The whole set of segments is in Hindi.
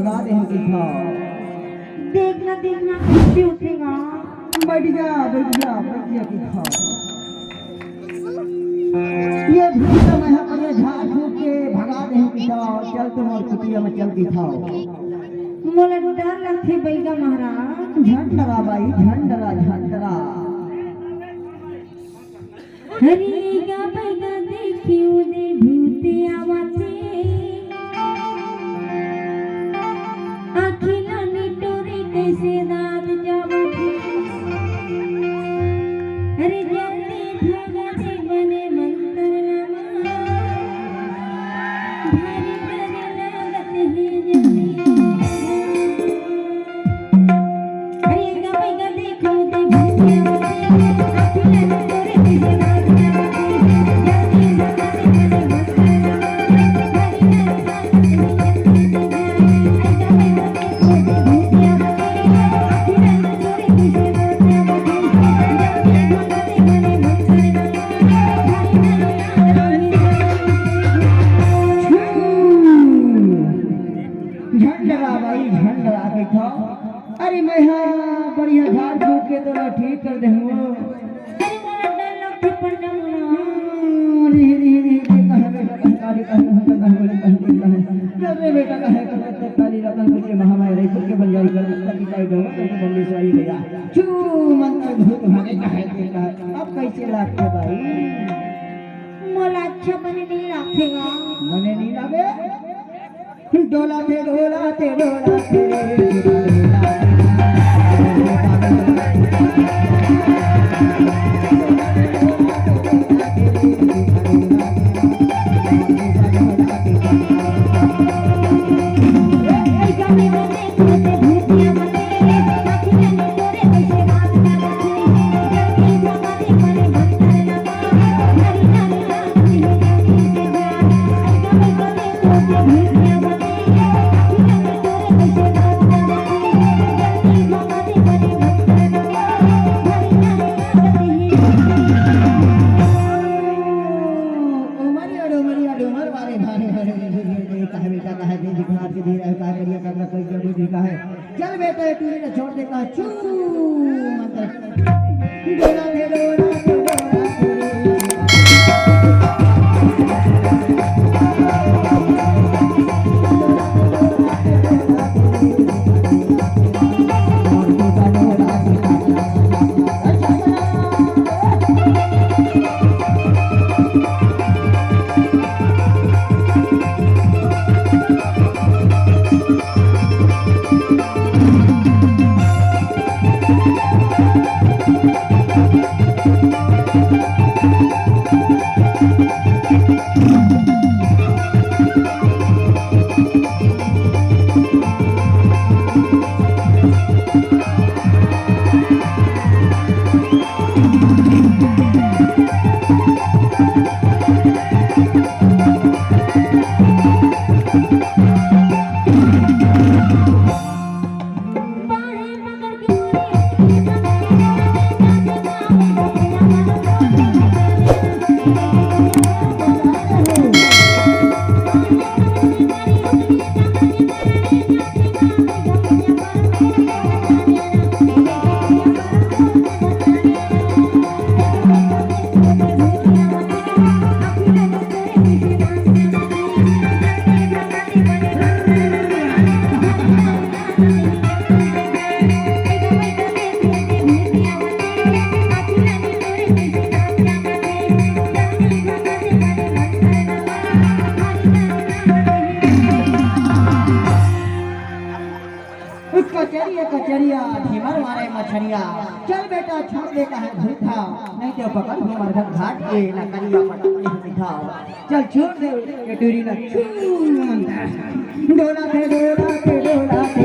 भगा दे दिखाओ। देखना देखना कैसे उठेगा। बैठ जा दिखाओ। ये भूत मैं अपने झाड़ फूक के भगा दे दिखाओ। चल तुम और कुटिया में चल दिखाओ। मोला डर लगथे बैगा महाराज। झंडरा बाई झंडरा हरिगा बैगा देखियो दे भूते आवते आखिला निटोरे कैसे दाद जावते। अरे जल्दी भागा दे बने मंत्र नमा भारी डर लागत है जल्दी। हरिगा बैगा देखो दे भूते आवते आखिला निटोरे कैसे दाद अरे मैं हाँ बढ़िया झाड़ फूक के तो मैं ठीक कर दे। अरे मोला डर लगथे पंडा मोला। बेटा का है काली रतन के महामारी रायपुर के बंजारी कर की काई दो बम्बे से आई गया चू मंत्र भूत भागे का है अब कैसे लागते भाई। मोला अच्छा बने नहीं लागतेगा। मने नहीं लागे डोलाते डोलाते डोलाते चल बेटा तू ने छोड़ दे का चू मंत्र डोला दे डोला कचरिया धीमर मारे मछरिया। चल बेटा छोड़ दे का है भूखा नहीं तो पकड़ हमारे घर घाट के ना करिया पटक दिखाओ। चल छोड़ दे ये डोरी ना डोला दे डोला दे डोला दे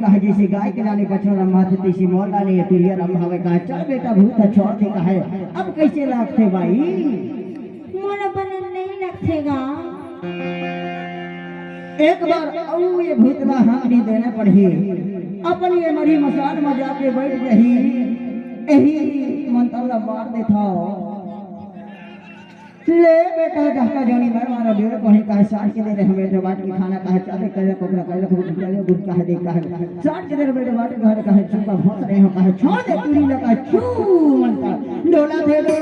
कहा जैसे गाय के लाने बछड़ा रमाते तैसे मोर लाने तुरिया रमावे कहा चल बेटा भूत छोड़ दे कहा अब कैसे लागते भाई मोला बनन नहीं लगतेगा। एक बार औ ये भूतवा हांडी देने पड़ी अपन ये मरी मसान में जाके बैठ रही यही मंतला मार दे था ले बेटा जहका जानी मैं मारा डेढ़ कहीं कहे साठ के दे रहे हमें जो बाट की खाना कहे चाले करे कोकरा कहे खूब चले गुड़ कहे दे कहे साठ के दे बेटे बाट घर कहे चुपा भोंस रहे हो कहे छोड़ दे तुरी लगा छू मनता डोला थे रे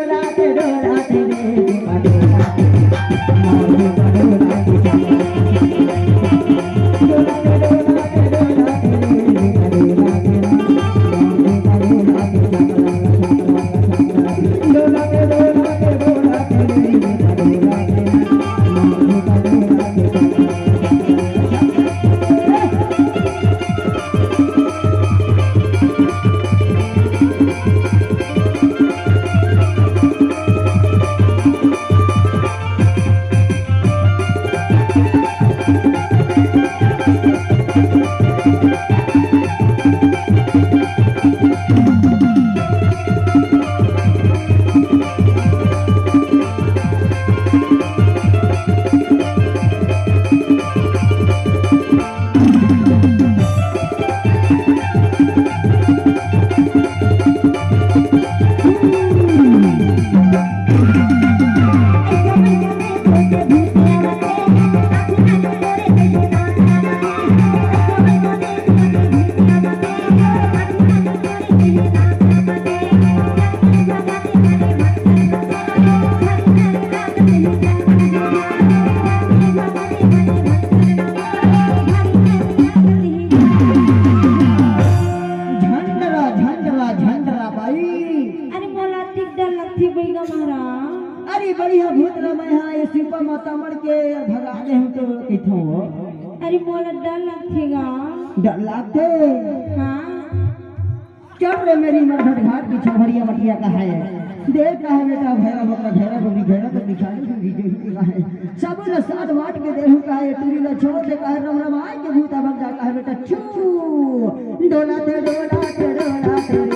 अरे बढ़िया भूत रमाय है ये सुपा माता मर के भगा दे हम तो किथो अरे मोला डर लगतेगा। डर लगते हाँ चल रे मेरी मरघट घाट की छभरिया मटिया का है देख का है बेटा भैरा बकरा घेरा को बिछाने को भी का है सब ने साथ बांट के देहु का है टूरी ला छोड़ दे का है रम रमाय के भूता भग जा का है बेटा छू डोला थे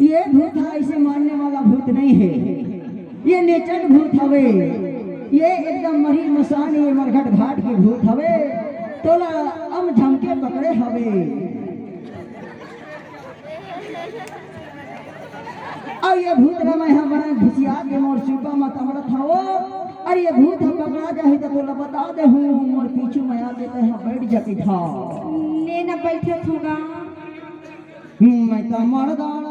ये भूत ऐसे मारने वाला भूत नहीं है ये नेचर भूत हवे ये एकदम मरी मसान ये मरघट घाट के भूत हवे तोला अम झमके पकड़े हवे और ये भूत रमा यहाँ बना घुसिया के मोर सुपा मत अमरत हो और ये भूत हम पकड़ा जाए तो तोला बता दे हूँ मोर पीछू में आ देते हैं बैठ जाती था लेना बैठे होगा मैं तो मर्दान